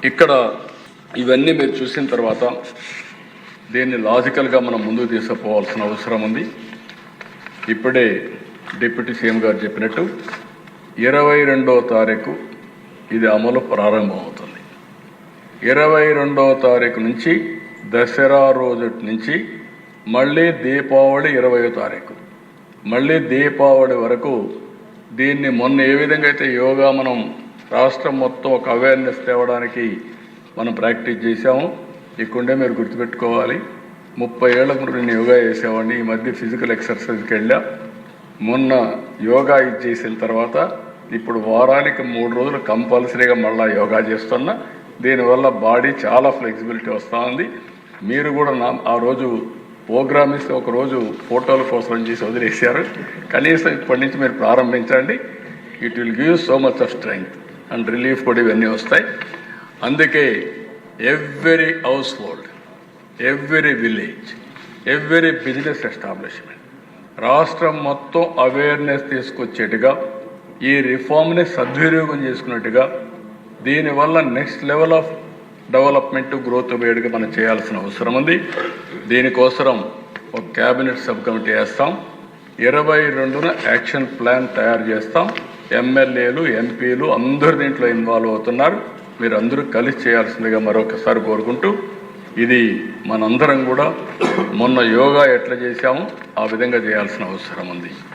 ఇక్కడ ఇవన్నీ మీరు చూసిన తర్వాత దీన్ని లాజికల్గా మనం ముందుకు తీసుకుపోవాల్సిన అవసరం ఉంది. ఇప్పుడే డిప్యూటీ సీఎం గారు చెప్పినట్టు 22వ తారీఖు ఇది అమలు ప్రారంభమవుతుంది. 22వ తారీఖు నుంచి దసరా రోజు నుంచి మళ్ళీ దీపావళి 20వ తారీఖు, మళ్ళీ దీపావళి వరకు దీన్ని మొన్న ఏ విధంగా అయితే యోగా మనం రాష్ట్రం మొత్తం ఒక అవేర్నెస్ తేవడానికి మనం ప్రాక్టీస్ చేసాము. ఇక్కడే మీరు గుర్తుపెట్టుకోవాలి, 30 ఏళ్ల ముందు నేను యోగా చేసేవాడిని. ఈ మధ్య ఫిజికల్ ఎక్సర్సైజ్కి వెళ్ళా. మొన్న యోగా ఇది చేసిన తర్వాత ఇప్పుడు వారానికి 3 రోజులు కంపల్సరీగా మళ్ళీ యోగా చేస్తున్నా. దీనివల్ల బాడీ చాలా ఫ్లెక్సిబిలిటీ వస్తూ ఉంది. మీరు కూడా ఆ రోజు ప్రోగ్రామ్ ఇస్తే ఒకరోజు ఫోటోల కోసం చేసి వదిలేశారు. కనీసం ఇప్పటి నుంచి మీరు ప్రారంభించండి. It will give so much of strength and relief కూడా ఇవన్నీ వస్తాయి. అందుకే every house hold, every village, every business establishment రాష్ట్రం మొత్తం అవేర్నెస్ తీసుకొచ్చేట్టుగా ఈ రిఫార్మ్ని సద్వినియోగం చేసుకున్నట్టుగా దీనివల్ల next level of development growth వేడిగా మనం చేయాల్సిన అవసరం ఉంది. దీనికోసం ఒక క్యాబినెట్ సబ్ కమిటీ వేస్తాం. 22న యాక్షన్ ప్లాన్ తయారు చేస్తాం. ఎమ్మెల్యేలు, ఎంపీలు అందరూ దీంట్లో ఇన్వాల్వ్ అవుతున్నారు. మీరు అందరూ కలిసి చేయాల్సిందిగా మరొకసారి కోరుకుంటూ, ఇది మనందరం కూడా మొన్న యోగా ఎట్లా చేశామో ఆ విధంగా చేయాల్సిన అవసరం ఉంది.